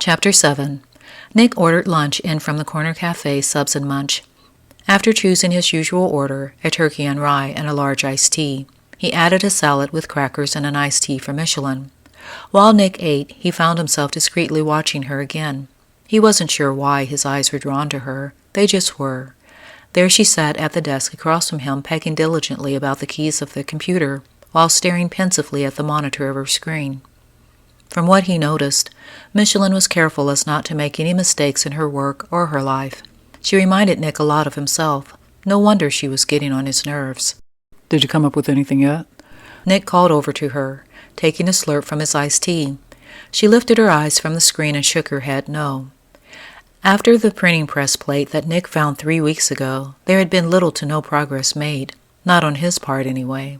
Chapter 7. Nick ordered lunch in from the corner cafe Subs and Munch. After choosing his usual order, a turkey and rye and a large iced tea, he added a salad with crackers and an iced tea from Michellin. While Nick ate, he found himself discreetly watching her again. He wasn't sure why his eyes were drawn to her. They just were. There she sat at the desk across from him, pecking diligently about the keys of the computer, while staring pensively at the monitor of her screen. From what he noticed, Michellin was careful as not to make any mistakes in her work or her life. She reminded Nick a lot of himself. No wonder she was getting on his nerves. Did you come up with anything yet? Nick called over to her, taking a slurp from his iced tea. She lifted her eyes from the screen and shook her head no. After the printing press plate that Nick found 3 weeks ago, there had been little to no progress made. Not on his part, anyway.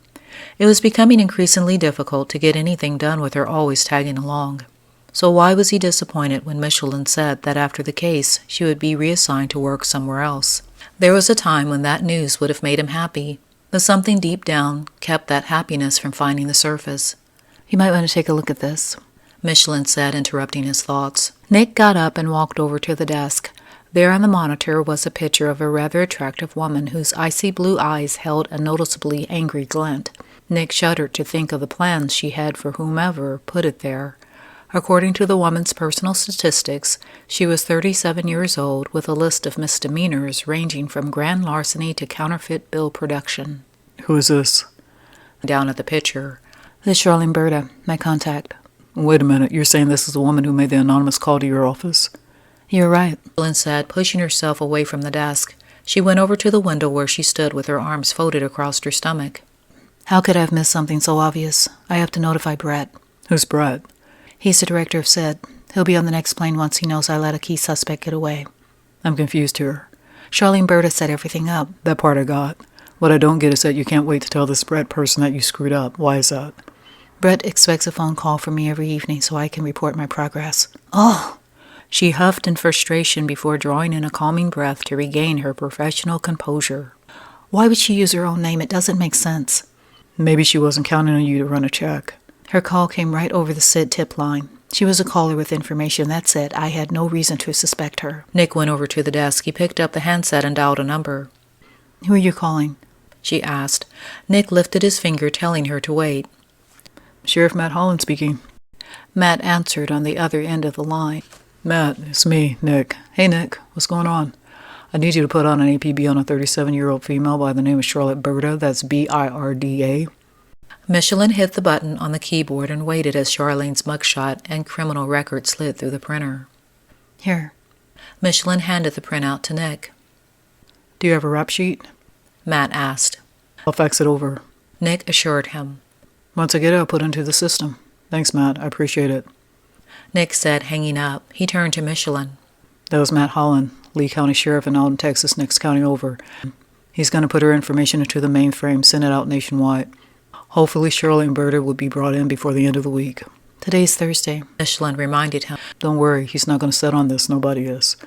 It was becoming increasingly difficult to get anything done with her always tagging along. So why was he disappointed when Michellin said that after the case she would be reassigned to work somewhere else? There was a time when that news would have made him happy, but something deep down kept that happiness from finding the surface. You might want to take a look at this, Michellin said, interrupting his thoughts. Nick got up and walked over to the desk. There on the monitor was a picture of a rather attractive woman whose icy blue eyes held a noticeably angry glint. Nick shuddered to think of the plans she had for whomever put it there. According to the woman's personal statistics, she was 37 years old with a list of misdemeanors ranging from grand larceny to counterfeit bill production. Who is this? Down at the picture. This is Charlene Berta, my contact. Wait a minute, you're saying this is the woman who made the anonymous call to your office? You're right, Lynn said, pushing herself away from the desk. She went over to the window where she stood with her arms folded across her stomach. How could I have missed something so obvious? I have to notify Brett. Who's Brett? He's the director of SID. He'll be on the next plane once he knows I let a key suspect get away. I'm confused here. Charlene Berta set everything up. That part I got. What I don't get is that you can't wait to tell this Brett person that you screwed up. Why is that? Brett expects a phone call from me every evening so I can report my progress. Oh! She huffed in frustration before drawing in a calming breath to regain her professional composure. Why would she use her own name? It doesn't make sense. Maybe she wasn't counting on you to run a check. Her call came right over the SID tip line. She was a caller with information, that's it. I had no reason to suspect her. Nick went over to the desk. He picked up the handset and dialed a number. Who are you calling? She asked. Nick lifted his finger, telling her to wait. Sheriff Matt Holland speaking. Matt answered on the other end of the line. Matt, it's me, Nick. Hey, Nick, what's going on? I need you to put on an APB on a 37-year-old female by the name of Charlotte Berta. That's Birda. Michellin hit the button on the keyboard and waited as Charlene's mugshot and criminal record slid through the printer. Here. Michellin handed the printout to Nick. Do you have a rap sheet? Matt asked. I'll fax it over. Nick assured him. Once I get it, I'll put it into the system. Thanks, Matt. I appreciate it. Nick said, hanging up. He turned to Michellin. That was Matt Holland, Lee County Sheriff in Alden, Texas, next county over. He's going to put her information into the mainframe, send it out nationwide. Hopefully Charlene Berta will be brought in before the end of the week. Today's Thursday, Michellin reminded him. Don't worry, he's not going to sit on this. Nobody is.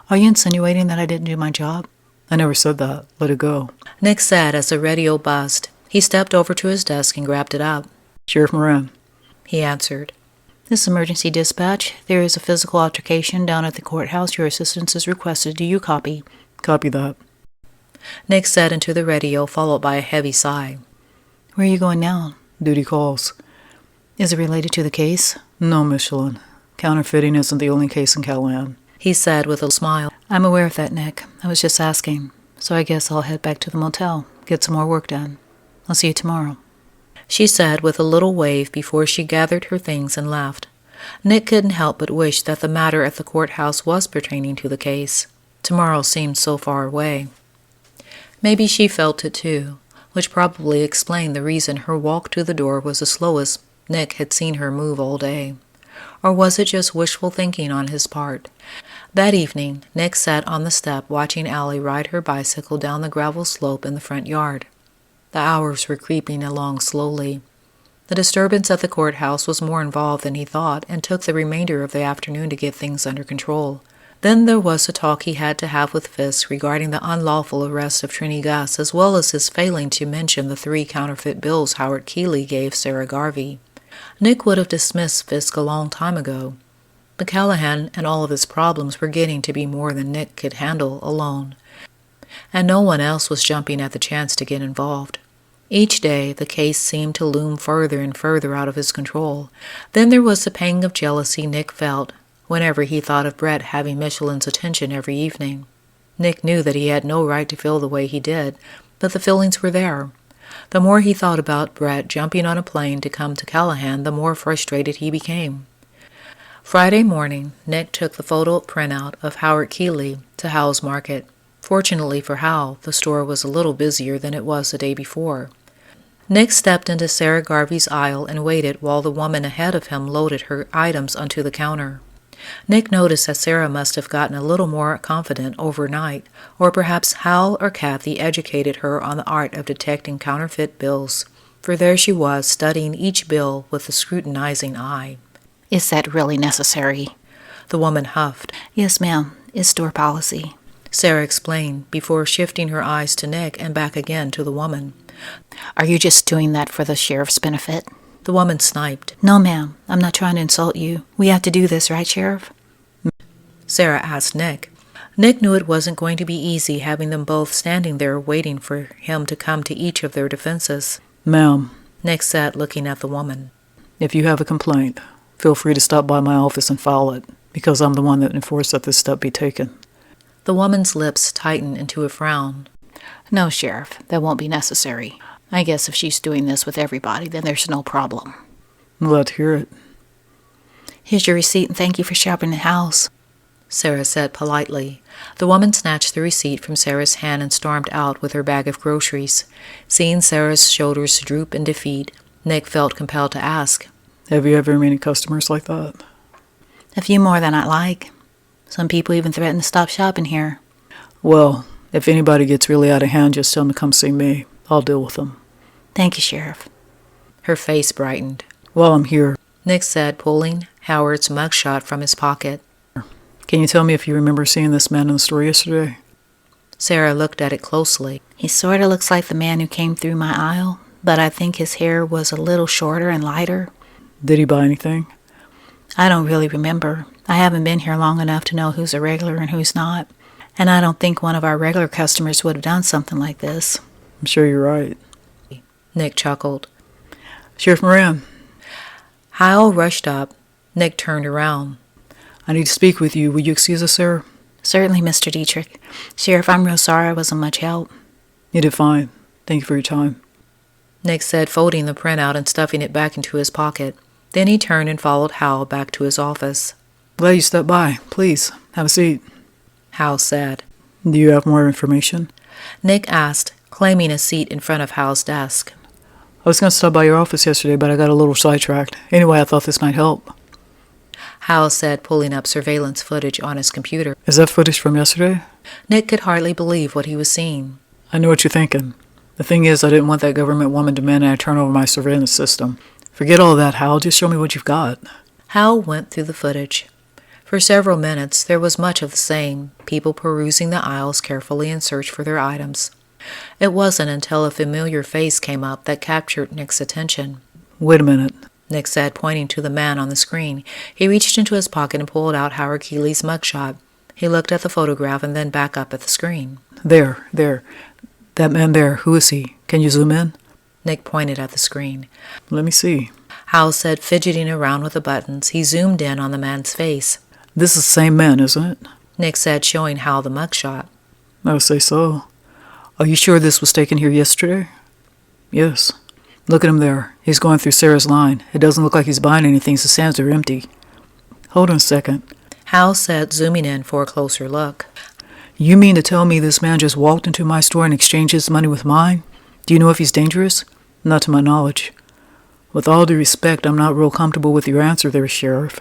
Are you insinuating that I didn't do my job? I never said that. Let it go. Nick said as the radio buzzed. He stepped over to his desk and grabbed it up. Sheriff Moran. He answered. This is emergency dispatch. There is a physical altercation down at the courthouse. Your assistance is requested. Do you copy? Copy that. Nick said into the radio, followed by a heavy sigh. Where are you going now? Duty calls. Is it related to the case? No, Michellin. Counterfeiting isn't the only case in Callahan. He said with a smile. I'm aware of that, Nick. I was just asking. So I guess I'll head back to the motel, get some more work done. I'll see you tomorrow, she said with a little wave before she gathered her things and left. Nick couldn't help but wish that the matter at the courthouse was pertaining to the case. Tomorrow seemed so far away. Maybe she felt it too, which probably explained the reason her walk to the door was the slowest Nick had seen her move all day. Or was it just wishful thinking on his part? That evening, Nick sat on the step watching Allie ride her bicycle down the gravel slope in the front yard. The hours were creeping along slowly. The disturbance at the courthouse was more involved than he thought and took the remainder of the afternoon to get things under control. Then there was the talk he had to have with Fisk regarding the unlawful arrest of Trini Gus, as well as his failing to mention the 3 counterfeit bills Howard Keeley gave Sarah Garvey. Nick would have dismissed Fisk a long time ago, But Callahan and all of his problems were getting to be more than Nick could handle alone, and no one else was jumping at the chance to get involved. Each day, the case seemed to loom further and further out of his control. Then there was the pang of jealousy Nick felt whenever he thought of Brett having Michelin's attention every evening. Nick knew that he had no right to feel the way he did, but the feelings were there. The more he thought about Brett jumping on a plane to come to Callahan, the more frustrated he became. Friday morning, Nick took the photo printout of Howard Keeley to Hal's Market. Fortunately for Hal, the store was a little busier than it was the day before. Nick stepped into Sarah Garvey's aisle and waited while the woman ahead of him loaded her items onto the counter. Nick noticed that Sarah must have gotten a little more confident overnight, or perhaps Hal or Kathy educated her on the art of detecting counterfeit bills, for there she was studying each bill with a scrutinizing eye. Is that really necessary? The woman huffed. Yes, ma'am. It's store policy. Sarah explained, before shifting her eyes to Nick and back again to the woman. Are you just doing that for the sheriff's benefit? The woman sniped. No, ma'am. I'm not trying to insult you. We have to do this, right, Sheriff? Sarah asked Nick. Nick knew it wasn't going to be easy having them both standing there waiting for him to come to each of their defenses. Ma'am, Nick sat looking at the woman. if you have a complaint, feel free to stop by my office and file it, because I'm the one that enforced that this step be taken. The woman's lips tightened into a frown. No, Sheriff. That won't be necessary. I guess if she's doing this with everybody, then there's no problem. I'm glad to hear it. Here's your receipt and thank you for shopping the house. Sarah said politely. The woman snatched the receipt from Sarah's hand and stormed out with her bag of groceries. Seeing Sarah's shoulders droop in defeat, Nick felt compelled to ask, Have you ever many customers like that? A few more than I like. Some people even threaten to stop shopping here. Well, if anybody gets really out of hand, just tell them to come see me. I'll deal with them. Thank you, Sheriff. Her face brightened. While I'm here, Nick said, pulling Howard's mugshot from his pocket. Can you tell me if you remember seeing this man in the store yesterday? Sarah looked at it closely. He sort of looks like the man who came through my aisle, but I think his hair was a little shorter and lighter. Did he buy anything? I don't really remember. I haven't been here long enough to know who's a regular and who's not. And I don't think one of our regular customers would have done something like this. I'm sure you're right. Nick chuckled. Sheriff Moran, Hal rushed up. Nick turned around. I need to speak with you. Will you excuse us, sir? Certainly, Mr. Dietrich. Sheriff, I'm real sorry I wasn't much help. You did fine. Thank you for your time. Nick said, folding the printout and stuffing it back into his pocket. Then he turned and followed Hal back to his office. Glad you stopped by. Please, have a seat. Hal said. Do you have more information? Nick asked, claiming a seat in front of Hal's desk. I was going to stop by your office yesterday, but I got a little sidetracked. Anyway, I thought this might help. Hal said, pulling up surveillance footage on his computer. Is that footage from yesterday? Nick could hardly believe what he was seeing. I know what you're thinking. The thing is, I didn't want that government woman demanding I turn over my surveillance system. Forget all that, Hal. Just show me what you've got. Hal went through the footage. For several minutes, there was much of the same, people perusing the aisles carefully in search for their items. It wasn't until a familiar face came up that captured Nick's attention. Wait a minute. Nick said, pointing to the man on the screen. He reached into his pocket and pulled out Howard Keeley's mugshot. He looked at the photograph and then back up at the screen. There. That man there, who is he? Can you zoom in? Nick pointed at the screen. Let me see. Hal said, fidgeting around with the buttons. He zoomed in on the man's face. This is the same man, isn't it? Nick said, showing Hal the mugshot. I would say so. Are you sure this was taken here yesterday? Yes. Look at him there. He's going through Sarah's line. It doesn't look like he's buying anything, so stands are empty. Hold on a second. Hal said, zooming in for a closer look. You mean to tell me this man just walked into my store and exchanged his money with mine? Do you know if he's dangerous? Not to my knowledge. With all due respect, I'm not real comfortable with your answer there, Sheriff.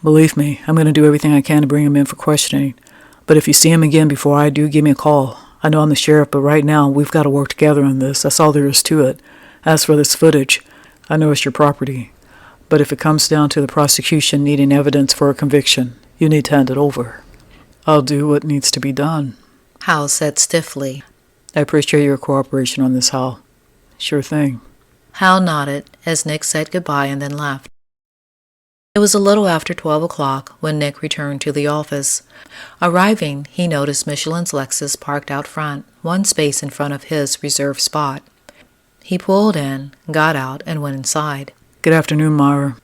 Believe me, I'm going to do everything I can to bring him in for questioning. But if you see him again before I do, give me a call. I know I'm the sheriff, but right now we've got to work together on this. That's all there is to it. As for this footage, I know it's your property. But if it comes down to the prosecution needing evidence for a conviction, you need to hand it over. I'll do what needs to be done. Hal said stiffly. I appreciate your cooperation on this, Hal. Sure thing. Hal nodded as Nick said goodbye and then left. It was a little after 12 o'clock when Nick returned to the office. Arriving, he noticed Michelin's Lexus parked out front, one space in front of his reserved spot. He pulled in, got out, and went inside. Good afternoon, Myra.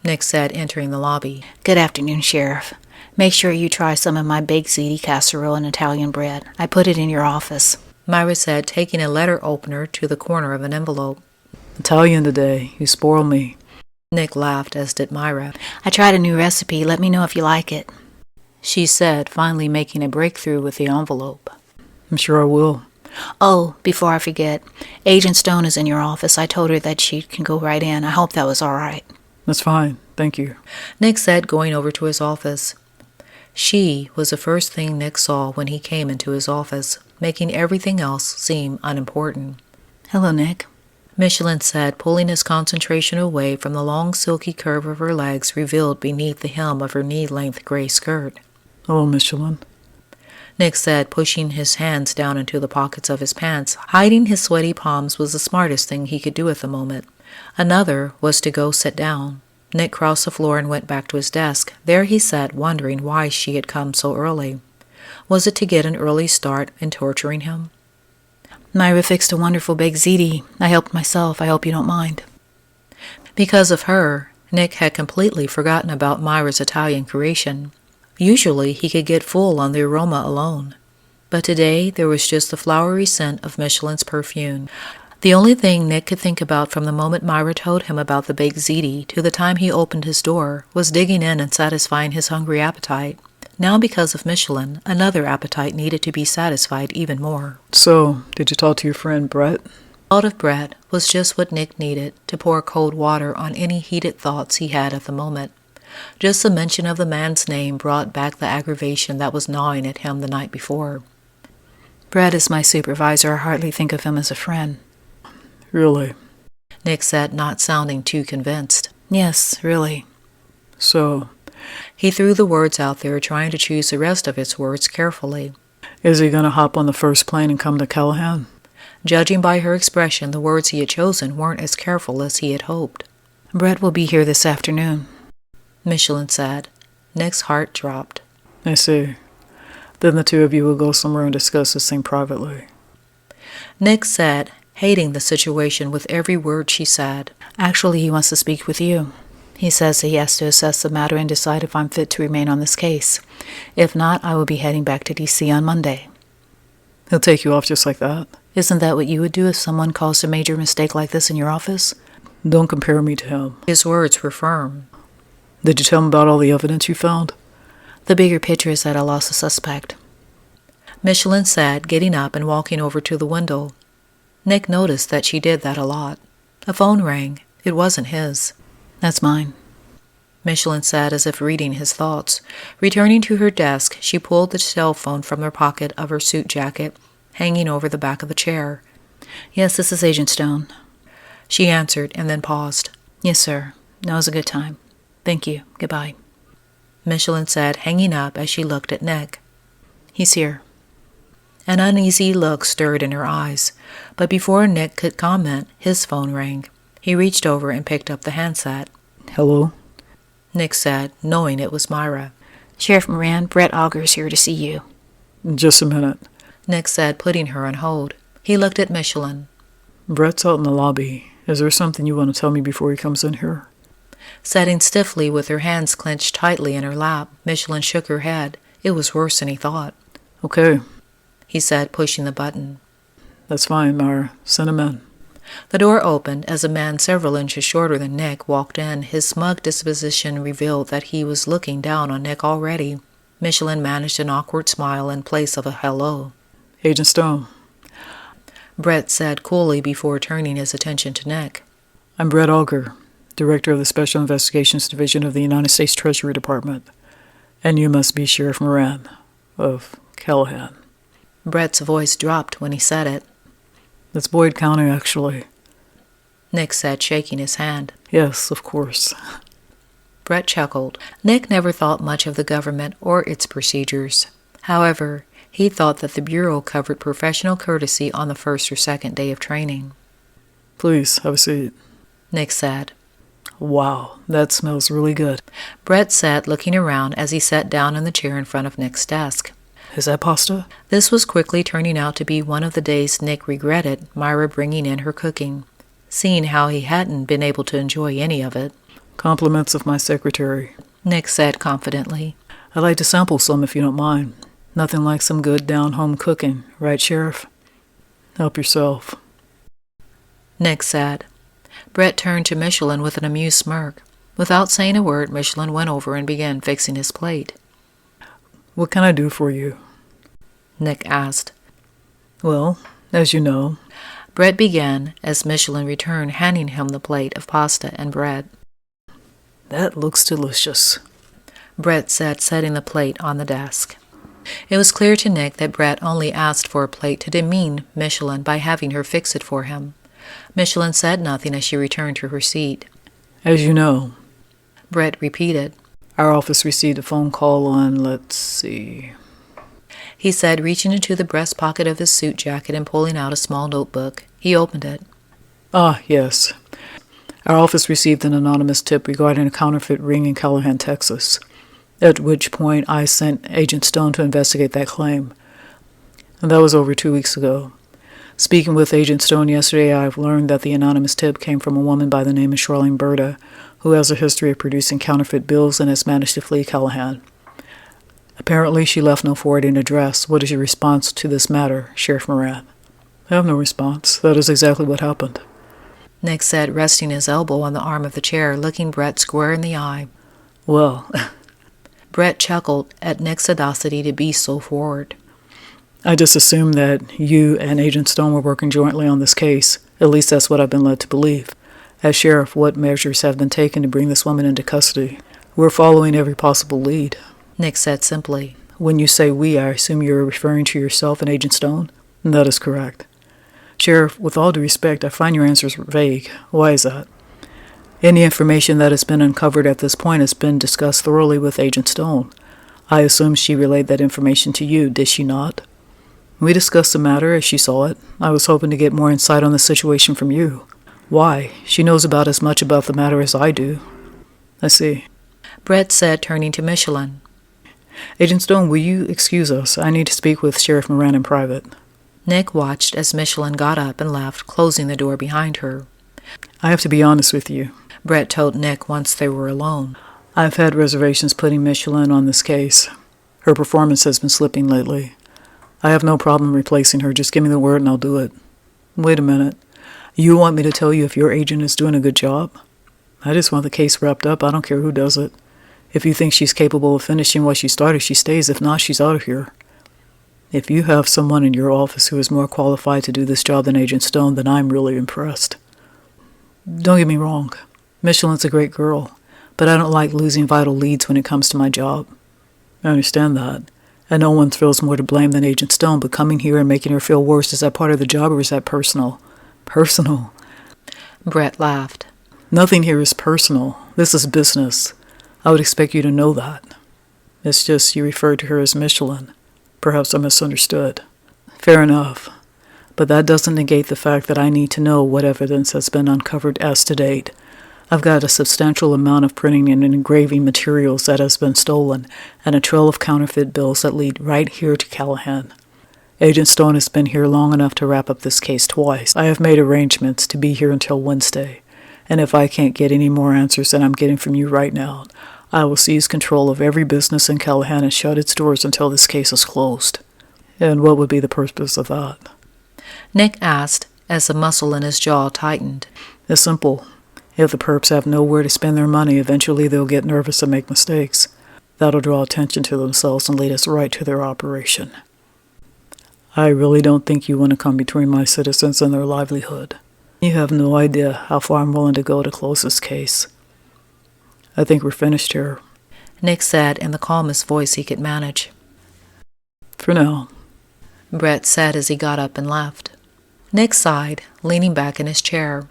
Nick said, entering the lobby. Good afternoon, Sheriff. Make sure you try some of my baked ziti casserole and Italian bread. I put it in your office. Myra said, taking a letter opener to the corner of an envelope. Italian today. You spoil me. Nick laughed, as did Myra. I tried a new recipe. Let me know if you like it. She said, finally making a breakthrough with the envelope. I'm sure I will. Oh, before I forget, Agent Stone is in your office. I told her that she can go right in. I hope that was all right. That's fine. Thank you. Nick said, going over to his office. She was the first thing Nick saw when he came into his office, making everything else seem unimportant. Hello, Nick. Michellin said, pulling his concentration away from the long silky curve of her legs revealed beneath the hem of her knee-length gray skirt. Hello, Michellin. Nick said, pushing his hands down into the pockets of his pants. Hiding his sweaty palms was the smartest thing he could do at the moment. Another was to go sit down. Nick crossed the floor and went back to his desk. There he sat, wondering why she had come so early. Was it to get an early start in torturing him? Myra fixed a wonderful baked ziti. I helped myself. I hope you don't mind. Because of her, Nick had completely forgotten about Myra's Italian creation. Usually he could get full on the aroma alone. But today there was just the flowery scent of Michelin's perfume. The only thing Nick could think about from the moment Myra told him about the baked ziti to the time he opened his door was digging in and satisfying his hungry appetite. Now, because of Michellin, another appetite needed to be satisfied even more. So, did you talk to your friend Brett? Thought of Brett was just what Nick needed to pour cold water on any heated thoughts he had at the moment. Just the mention of the man's name brought back the aggravation that was gnawing at him the night before. Brett is my supervisor. I hardly think of him as a friend. Really? Nick said, not sounding too convinced. Yes, really. So, he threw the words out there, trying to choose the rest of his words carefully. Is he going to hop on the first plane and come to Callahan? Judging by her expression, the words he had chosen weren't as careful as he had hoped. Brett will be here this afternoon, Michellin said. Nick's heart dropped. I see. Then the two of you will go somewhere and discuss this thing privately. Nick said, hating the situation with every word she said. Actually, he wants to speak with you. He says he has to assess the matter and decide if I'm fit to remain on this case. If not, I will be heading back to D.C. on Monday. He'll take you off just like that? Isn't that what you would do if someone caused a major mistake like this in your office? Don't compare me to him. His words were firm. Did you tell him about all the evidence you found? The bigger picture is that I lost a suspect. Michellin said, getting up and walking over to the window. Nick noticed that she did that a lot. A phone rang. It wasn't his. That's mine, Michellin said, as if reading his thoughts. Returning to her desk, she pulled the cell phone from the pocket of her suit jacket, hanging over the back of the chair. Yes, this is Agent Stone. She answered and then paused. Yes, sir. Now's a good time. Thank you. Goodbye. Michellin said, hanging up as she looked at Nick. He's here. An uneasy look stirred in her eyes, but before Nick could comment, his phone rang. He reached over and picked up the handset. Hello? Nick said, knowing it was Myra. Sheriff Moran, Brett Auger's here to see you. Just a minute. Nick said, putting her on hold. He looked at Michellin. Brett's out in the lobby. Is there something you want to tell me before he comes in here? Sitting stiffly with her hands clenched tightly in her lap, Michellin shook her head. It was worse than he thought. Okay, He said, pushing the button. that's fine, Myra. Send him in. The door opened as a man several inches shorter than Nick walked in. His smug disposition revealed that he was looking down on Nick already. Michellin managed an awkward smile in place of a hello. Agent Stone. Brett said coolly before turning his attention to Nick. I'm Brett Auger, Director of the Special Investigations Division of the United States Treasury Department. And you must be Sheriff Moran of Callahan. Brett's voice dropped when he said it. That's Boyd County, actually. Nick said, shaking his hand. Yes, of course. Brett chuckled. Nick never thought much of the government or its procedures. However, he thought that the Bureau covered professional courtesy on the first or second day of training. Please, have a seat. Nick said. Wow, that smells really good. Brett said, looking around as he sat down in the chair in front of Nick's desk. Is that pasta? This was quickly turning out to be one of the days Nick regretted Myra bringing in her cooking, seeing how he hadn't been able to enjoy any of it. Compliments of my secretary, Nick said confidently. I'd like to sample some if you don't mind. Nothing like some good down-home cooking, right, Sheriff? Help yourself. Nick said. Brett turned to Michellin with an amused smirk. Without saying a word, Michellin went over and began fixing his plate. What can I do for you? Nick asked. Well, as you know. Brett began as Michellin returned, handing him the plate of pasta and bread. That looks delicious, Brett said, setting the plate on the desk. It was clear to Nick that Brett only asked for a plate to demean Michellin by having her fix it for him. Michellin said nothing as she returned to her seat. As you know, Brett repeated. Our office received a phone call on, let's see. He said, reaching into the breast pocket of his suit jacket and pulling out a small notebook. He opened it. Ah, yes. Our office received an anonymous tip regarding a counterfeit ring in Callahan, Texas, at which point I sent Agent Stone to investigate that claim. And that was over 2 weeks ago. Speaking with Agent Stone yesterday, I've learned that the anonymous tip came from a woman by the name of Charlene Berta, who has a history of producing counterfeit bills and has managed to flee Callahan. Apparently, she left no forwarding address. What is your response to this matter, Sheriff Moran? I have no response. That is exactly what happened. Nick said, resting his elbow on the arm of the chair, looking Brett square in the eye. Well, Brett chuckled at Nick's audacity to be so forward. I just assumed that you and Agent Stone were working jointly on this case. At least that's what I've been led to believe. As sheriff, what measures have been taken to bring this woman into custody? We're following every possible lead, Nick said simply. When you say we, I assume you're referring to yourself and Agent Stone? That is correct. Sheriff, with all due respect, I find your answers vague. Why is that? Any information that has been uncovered at this point has been discussed thoroughly with Agent Stone. I assume she relayed that information to you, did she not? We discussed the matter as she saw it. I was hoping to get more insight on the situation from you. Why? She knows about as much about the matter as I do. I see. Brett said, turning to Michellin. Agent Stone, will you excuse us? I need to speak with Sheriff Moran in private. Nick watched as Michellin got up and left, closing the door behind her. I have to be honest with you, Brett told Nick once they were alone. I've had reservations putting Michellin on this case. Her performance has been slipping lately. I have no problem replacing her. Just give me the word and I'll do it. Wait a minute. You want me to tell you if your agent is doing a good job? I just want the case wrapped up. I don't care who does it. If you think she's capable of finishing what she started, she stays. If not, she's out of here. If you have someone in your office who is more qualified to do this job than Agent Stone, then I'm really impressed. Don't get me wrong. Michelin's a great girl, but I don't like losing vital leads when it comes to my job. I understand that. And no one feels more to blame than Agent Stone, but coming here and making her feel worse, is that part of the job or is that personal? Personal. Brett laughed. Nothing here is personal. This is business. I would expect you to know that. It's just you referred to her as Michellin. Perhaps I misunderstood. Fair enough. But that doesn't negate the fact that I need to know what evidence has been uncovered as to date. I've got a substantial amount of printing and engraving materials that has been stolen, and a trail of counterfeit bills that lead right here to Callahan. Agent Stone has been here long enough to wrap up this case twice. I have made arrangements to be here until Wednesday, and if I can't get any more answers than I'm getting from you right now, I will seize control of every business in Callahan and shut its doors until this case is closed. And what would be the purpose of that? Nick asked, as the muscle in his jaw tightened. It's simple. If the perps have nowhere to spend their money, eventually they'll get nervous and make mistakes. That'll draw attention to themselves and lead us right to their operation. I really don't think you want to come between my citizens and their livelihood. You have no idea how far I'm willing to go to close this case. I think we're finished here. Nick said in the calmest voice he could manage. For now. Brett said as he got up and left. Nick sighed, leaning back in his chair.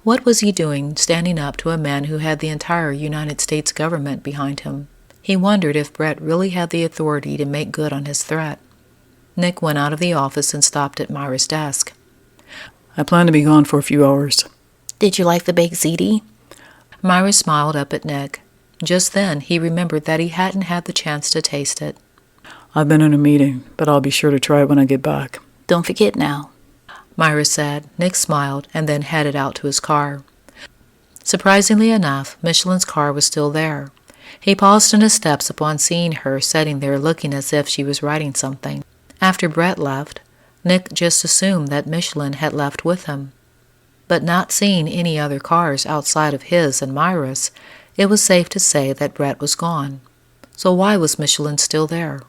What was he doing, standing up to a man who had the entire United States government behind him? He wondered if Brett really had the authority to make good on his threat. Nick went out of the office and stopped at Myra's desk. I plan to be gone for a few hours. Did you like the baked ziti? Myra smiled up at Nick. Just then, he remembered that he hadn't had the chance to taste it. I've been in a meeting, but I'll be sure to try it when I get back. Don't forget now. Myra said. Nick smiled and then headed out to his car. Surprisingly enough, Michelin's car was still there. He paused in his steps upon seeing her sitting there looking as if she was writing something. After Brett left, Nick just assumed that Michellin had left with him. But not seeing any other cars outside of his and Myra's, it was safe to say that Brett was gone. So why was Michellin still there?